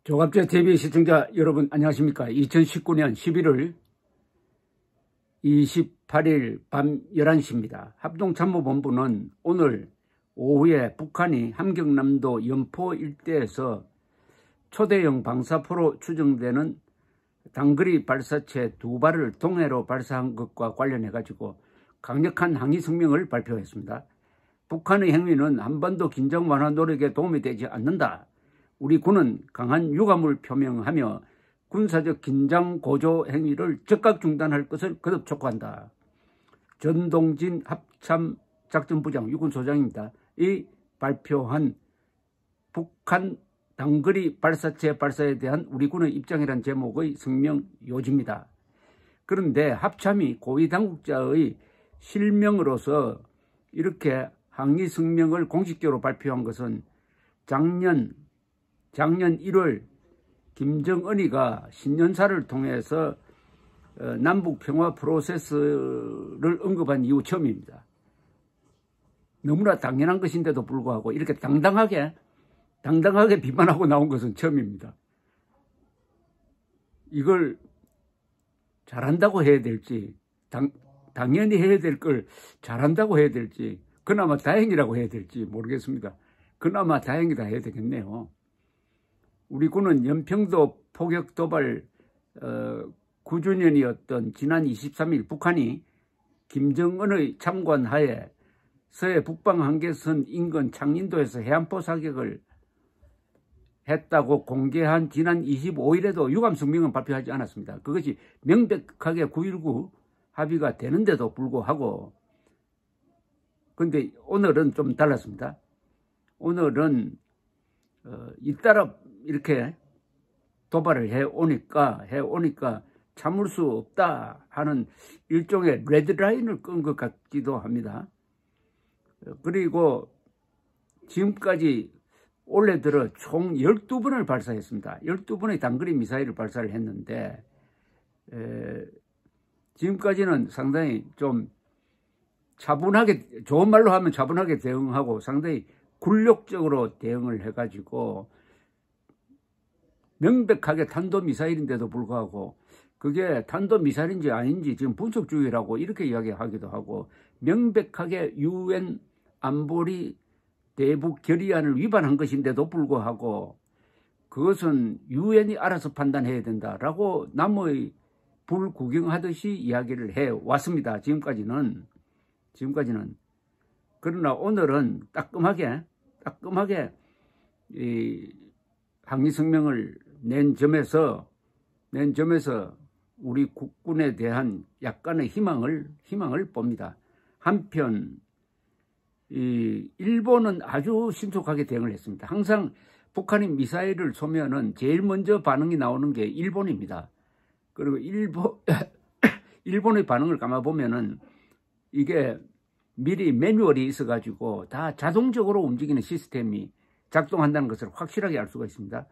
조갑제 TV 시청자 여러분 안녕하십니까. 2019년 11월 28일 밤 11시입니다. 합동참모본부는 오늘 오후에 북한이 함경남도 연포 일대에서 초대형 방사포로 추정되는 단거리 발사체 2발을 동해로 발사한 것과 관련해 가지고 강력한 항의 성명을 발표했습니다. 북한의 행위는 한반도 긴장 완화 노력에 도움이 되지 않는다. 우리 군은 강한 유감을 표명하며 군사적 긴장 고조 행위를 즉각 중단할 것을 거듭 촉구한다. 전동진 합참작전부장 육군소장입니다. 이 발표한 북한 단거리 발사체 발사에 대한 우리 군의 입장이란 제목의 성명 요지입니다. 그런데 합참이 고위 당국자의 실명으로서 이렇게 항의 성명을 공식적으로 발표한 것은 작년 1월 김정은이가 신년사를 통해서 남북 평화 프로세스를 언급한 이후 처음입니다. 너무나 당연한 것인데도 불구하고 이렇게 당당하게 비판하고 나온 것은 처음입니다. 이걸 잘한다고 해야 될지, 당연히 해야 될 걸 잘한다고 해야 될지, 그나마 다행이라고 해야 될지 모르겠습니다. 그나마 다행이다 해야 되겠네요. 우리 군은 연평도 포격 도발 9주년이었던 지난 23일 북한이 김정은의 참관하에 서해 북방 한계선 인근 창린도에서 해안포 사격을 했다고 공개한 지난 25일에도 유감 성명은 발표하지 않았습니다. 그것이 명백하게 9.19 합의가 되는데도 불구하고, 근데 오늘은 좀 달랐습니다. 오늘은 잇따라 이렇게 도발을 해오니까 참을 수 없다 하는 일종의 레드라인을 끈 것 같기도 합니다. 그리고 지금까지 올해 들어 총 12번을 발사했습니다. 12번의 단거리 미사일을 발사를 했는데 지금까지는 상당히 좀 차분하게, 좋은 말로 하면 차분하게 대응하고 상당히 굴욕적으로 대응을 해가지고 명백하게 탄도미사일인데도 불구하고 그게 탄도미사일인지 아닌지 지금 분석 중이라고 이렇게 이야기하기도 하고, 명백하게 UN 안보리 대북 결의안을 위반한 것인데도 불구하고 그것은 UN이 알아서 판단해야 된다라고 남의 불 구경하듯이 이야기를 해왔습니다. 지금까지는. 그러나 오늘은 따끔하게 이 항의 성명을 낸 점에서 우리 국군에 대한 약간의 희망을 봅니다. 한편 이 일본은 아주 신속하게 대응을 했습니다. 항상 북한이 미사일을 쏘면은 제일 먼저 반응이 나오는 게 일본입니다. 그리고 일본의 반응을 감아보면은 이게 미리 매뉴얼이 있어가지고 다 자동적으로 움직이는 시스템이 작동한다는 것을 확실하게 알 수가 있습니다.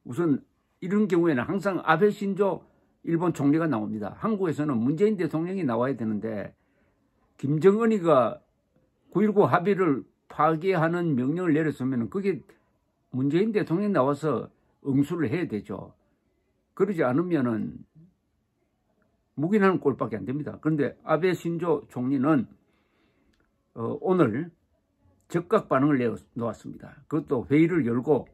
우선 이런 경우에는 항상 아베 신조 일본 총리가 나옵니다. 한국에서는 문재인 대통령이 나와야 되는데 김정은이가 9.19 합의를 파기하는 명령을 내렸으면 그게 문재인 대통령이 나와서 응수를 해야 되죠. 그러지 않으면은 묵인하는 꼴밖에 안 됩니다. 그런데 아베 신조 총리는 오늘 즉각 반응을 내놓았습니다. 그것도 회의를 열고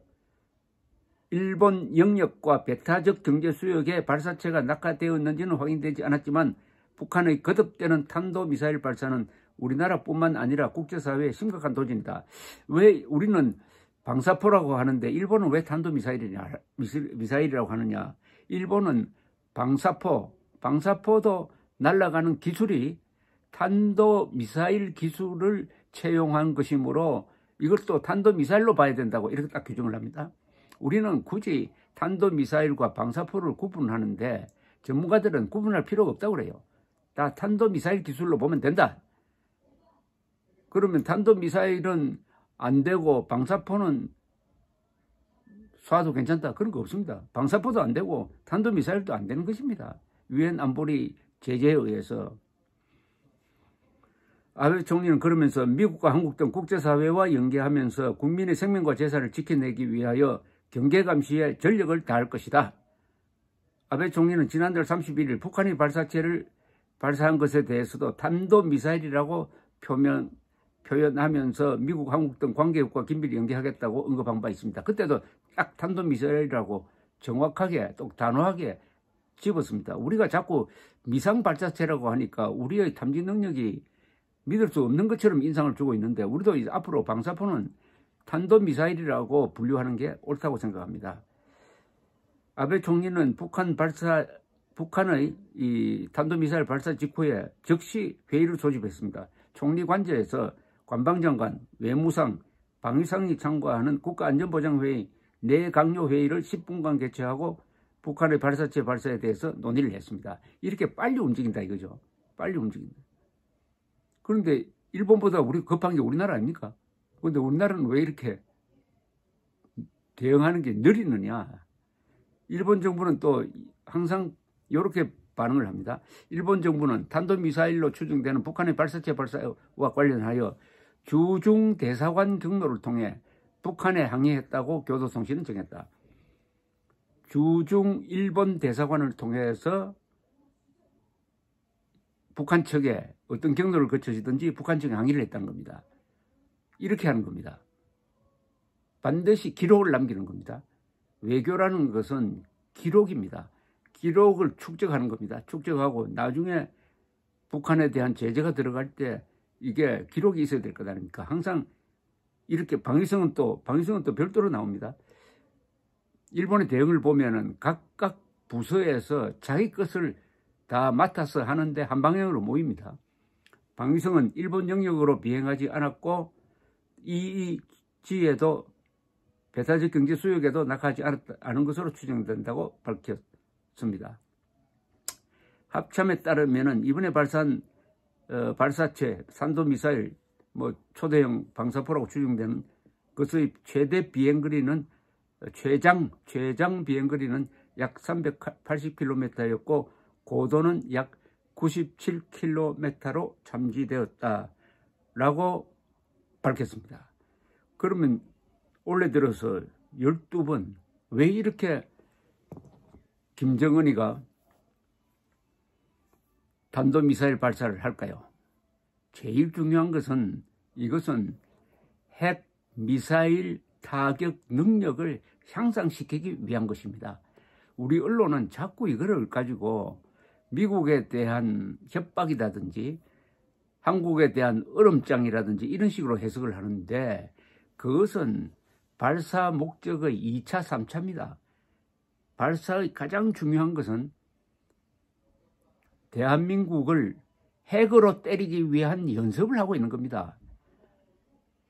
일본 영역과 배타적 경제 수역에 발사체가 낙하되었는지는 확인되지 않았지만 북한의 거듭되는 탄도미사일 발사는 우리나라뿐만 아니라 국제사회에 심각한 도전이다. 왜 우리는 방사포라고 하는데 일본은 왜 탄도미사일이라고 하느냐. 일본은 방사포도 날아가는 기술이 탄도미사일 기술을 채용한 것이므로 이것도 탄도미사일로 봐야 된다고 이렇게 딱 규정을 합니다. 우리는 굳이 탄도미사일과 방사포를 구분하는데 전문가들은 구분할 필요가 없다고 그래요. 다 탄도미사일 기술로 보면 된다. 그러면 탄도미사일은 안 되고 방사포는 쏴도 괜찮다. 그런 거 없습니다. 방사포도 안 되고 탄도미사일도 안 되는 것입니다. UN 안보리 제재에 의해서. 아베 총리는 그러면서 미국과 한국 등 국제사회와 연계하면서 국민의 생명과 재산을 지켜내기 위하여 경계 감시에 전력을 다할 것이다. 아베 총리는 지난달 31일 북한이 발사체를 발사한 것에 대해서도 탄도미사일이라고 표현하면서 미국, 한국 등 관계국과 긴밀히 연계하겠다고 언급한 바 있습니다. 그때도 딱 탄도미사일이라고 정확하게 또 단호하게 집었습니다. 우리가 자꾸 미상 발사체라고 하니까 우리의 탐지 능력이 믿을 수 없는 것처럼 인상을 주고 있는데, 우리도 이제 앞으로 방사포는 탄도미사일이라고 분류하는 게 옳다고 생각합니다. 아베 총리는 북한의 이 탄도미사일 발사 직후에 즉시 회의를 소집했습니다. 총리 관저에서 관방장관, 외무상, 방위상이 참가하는 국가안전보장회의 내강요 회의를 10분간 개최하고 북한의 발사체 발사에 대해서 논의를 했습니다. 이렇게 빨리 움직인다 이거죠. 빨리 움직인다. 그런데 일본보다 우리 급한 게 우리나라 아닙니까? 그런데 우리나라는 왜 이렇게 대응하는 게 느리느냐? 일본 정부는 또 항상 이렇게 반응을 합니다. 일본 정부는 탄도미사일로 추정되는 북한의 발사체 발사와 관련하여 주중 대사관 경로를 통해 북한에 항의했다고 교도통신은 정했다. 주중 일본 대사관을 통해서 북한 측에 어떤 경로를 거쳐지든지 북한 측에 항의를 했다는 겁니다. 이렇게 하는 겁니다. 반드시 기록을 남기는 겁니다. 외교라는 것은 기록입니다. 기록을 축적하는 겁니다. 축적하고 나중에 북한에 대한 제재가 들어갈 때 이게 기록이 있어야 될 것 아닙니까? 항상 이렇게 방위성은 또 별도로 나옵니다. 일본의 대응을 보면은 각각 부서에서 자기 것을 다 맡아서 하는데 한 방향으로 모입니다. 방위성은 일본 영역으로 비행하지 않았고 EEG에도 배타적 경제 수역에도 낙하하지 않은 것으로 추정된다고 밝혔습니다. 합참에 따르면은 이번에 발사한 발사체, 산도미사일, 초대형 방사포라고 추정되는 것의 최대 비행거리는 최장 비행거리는 약 380km였고 고도는 약 97km로 참지되었다라고 밝혔습니다. 그러면 올해 들어서 12번 왜 이렇게 김정은이가 탄도미사일 발사를 할까요? 제일 중요한 것은 이것은 핵 미사일 타격 능력을 향상시키기 위한 것입니다. 우리 언론은 자꾸 이거를 가지고 미국에 대한 협박이라든지 한국에 대한 얼음장이라든지 이런 식으로 해석을 하는데 그것은 발사 목적의 2차, 3차입니다. 발사의 가장 중요한 것은 대한민국을 핵으로 때리기 위한 연습을 하고 있는 겁니다.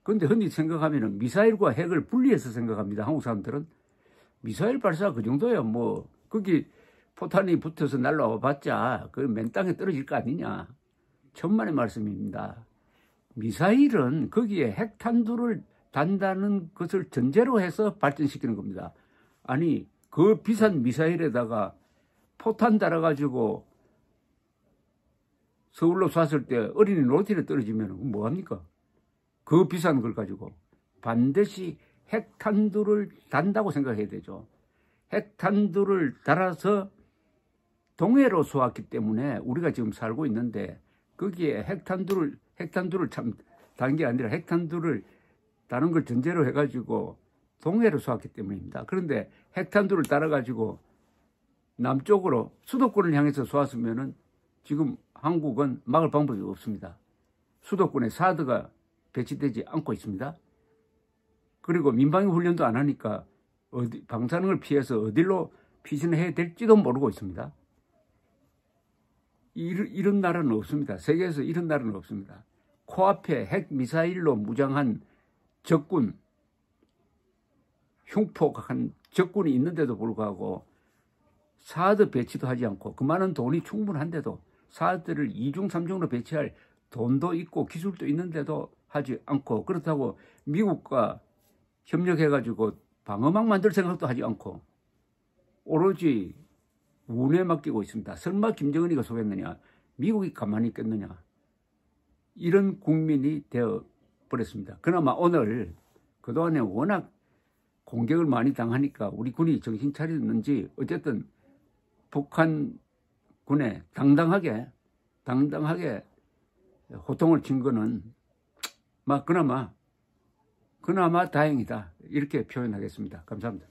그런데 흔히 생각하면 미사일과 핵을 분리해서 생각합니다. 한국 사람들은. 미사일 발사 그 정도야 거기 포탄이 붙어서 날라와 봤자 그 맨 땅에 떨어질 거 아니냐. 천만의 말씀입니다. 미사일은 거기에 핵탄두를 단다는 것을 전제로 해서 발전시키는 겁니다. 아니 그 비싼 미사일에다가 포탄 달아가지고 서울로 쐈을 때 어린이 놀이터에 떨어지면 뭐합니까? 그 비싼 걸 가지고 반드시 핵탄두를 단다고 생각해야 되죠. 핵탄두를 달아서 동해로 쏘았기 때문에 우리가 지금 살고 있는데 거기에 핵탄두를 참 단 게 아니라 핵탄두를 다른 걸 전제로 해가지고 동해로 쏘았기 때문입니다. 그런데 핵탄두를 달아가지고 남쪽으로 수도권을 향해서 쏘았으면은 지금 한국은 막을 방법이 없습니다. 수도권에 사드가 배치되지 않고 있습니다. 그리고 민방위 훈련도 안 하니까 방사능을 피해서 어디로 피신해야 될지도 모르고 있습니다. 이런 나라는 없습니다. 세계에서 이런 나라는 없습니다. 코앞에 핵미사일로 무장한 적군, 흉폭한 적군이 있는데도 불구하고 사드 배치도 하지 않고 그 많은 돈이 충분한데도 사드를 2중, 3중으로 배치할 돈도 있고 기술도 있는데도 하지 않고 그렇다고 미국과 협력해가지고 방어막 만들 생각도 하지 않고 오로지 운에 맡기고 있습니다. 설마 김정은이가 속였느냐? 미국이 가만히 있겠느냐? 이런 국민이 되어버렸습니다. 그나마 오늘 그동안에 워낙 공격을 많이 당하니까 우리 군이 정신 차렸는지 어쨌든 북한군에 당당하게 호통을 친 거는 막 그나마 다행이다 이렇게 표현하겠습니다. 감사합니다.